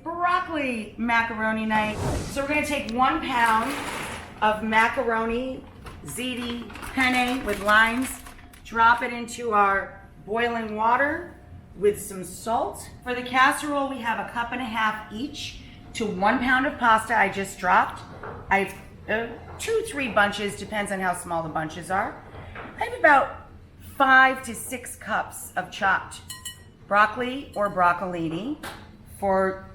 broccoli macaroni night. So we're gonna take 1 pound of macaroni, ziti, penne with limes, drop it into our boiling water with some salt. For the casserole, we have 1.5 cups each to 1 pound of pasta I just dropped. I have 2-3 bunches, depends on how small the bunches are. I have about 5 to 6 cups of chopped broccoli or broccolini for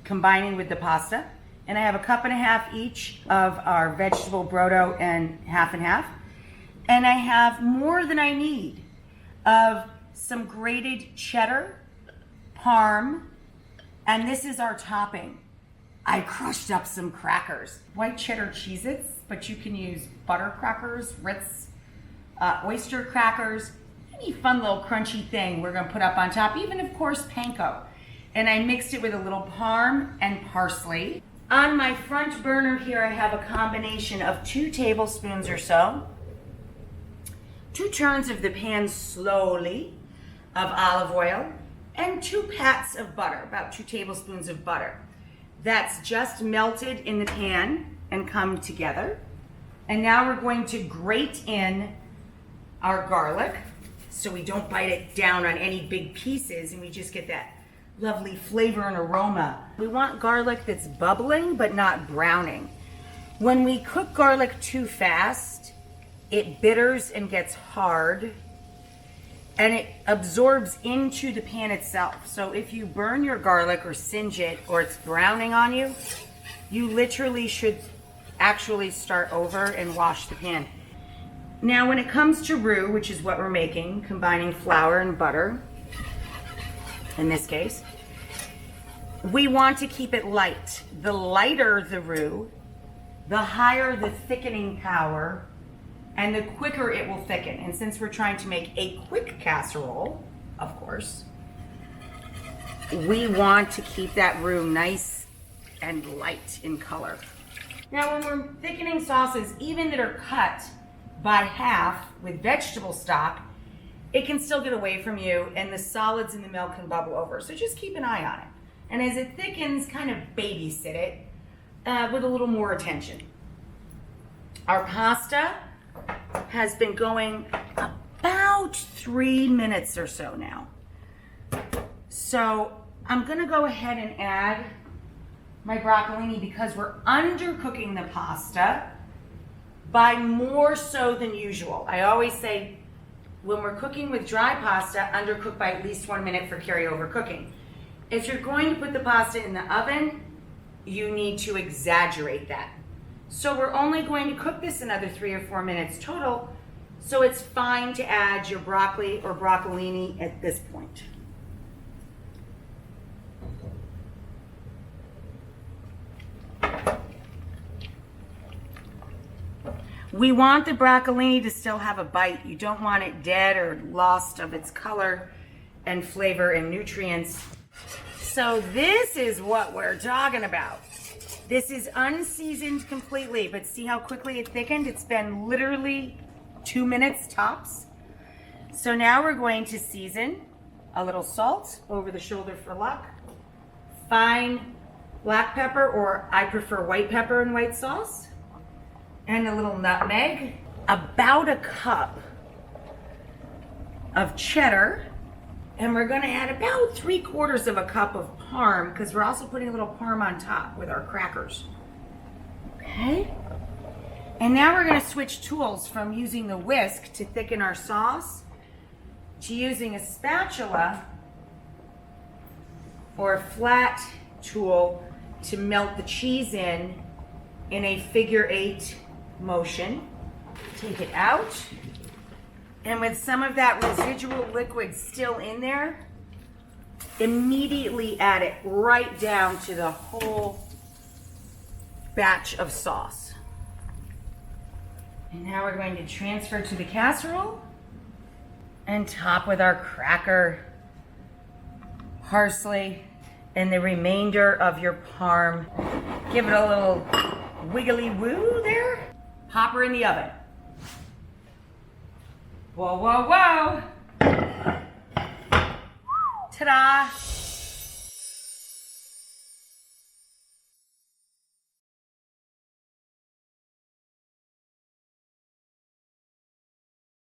combining with the pasta. And I have 1.5 cups each of our vegetable brodo and half and half. And I have more than I need of some grated cheddar, parm, and this is our topping. I crushed up some crackers, white cheddar Cheez-Its, but you can use butter crackers, Ritz, oyster crackers, any fun little crunchy thing we're gonna put up on top, even of course panko. And I mixed it with a little parm and parsley. On my front burner here, I have a combination of 2 tablespoons or so, 2 turns of the pan slowly of olive oil, and 2 pats of butter, about 2 tablespoons of butter. That's just melted in the pan and come together. And now we're going to grate in our garlic so we don't bite it down on any big pieces and we just get that lovely flavor and aroma. We want garlic that's bubbling but not browning. When we cook garlic too fast, it bitters and gets hard and it absorbs into the pan itself. So if you burn your garlic or singe it or it's browning on you, you literally should actually start over and wash the pan. Now when it comes to roux, which is what we're making, combining flour and butter, in this case, we want to keep it light. The lighter the roux, the higher the thickening power, and the quicker it will thicken. And since we're trying to make a quick casserole, of course, we want to keep that roux nice and light in color. Now when we're thickening sauces, even that are cut by half with vegetable stock, it can still get away from you and the solids in the milk can bubble over. So just keep an eye on it. And as it thickens, kind of babysit it with a little more attention. Our pasta has been going about 3 minutes or so now. So I'm gonna go ahead and add my broccolini because we're undercooking the pasta by more so than usual. I always say when we're cooking with dry pasta, undercook by at least 1 minute for carryover cooking. If you're going to put the pasta in the oven, you need to exaggerate that. So we're only going to cook this another 3 or 4 minutes total, so it's fine to add your broccoli or broccolini at this point. We want the broccolini to still have a bite. You don't want it dead or lost of its color and flavor and nutrients. So this is what we're talking about. This is unseasoned completely, but see how quickly it thickened? It's been literally 2 minutes tops. So now we're going to season a little salt over the shoulder for luck, fine black pepper, or I prefer white pepper and white sauce, and a little nutmeg, about 1 cup of cheddar, and we're gonna add about 3/4 cup of parm because we're also putting a little parm on top with our crackers. Okay? And now we're gonna switch tools from using the whisk to thicken our sauce to using a spatula or a flat tool to melt the cheese in a figure-8 motion. Take it out. And with some of that residual liquid still in there, immediately add it right down to the whole batch of sauce. And now we're going to transfer to the casserole and top with our cracker, parsley, and the remainder of your parm. Give it a little wiggly woo there. Pop her in the oven. Whoa, whoa, whoa. Ta-da!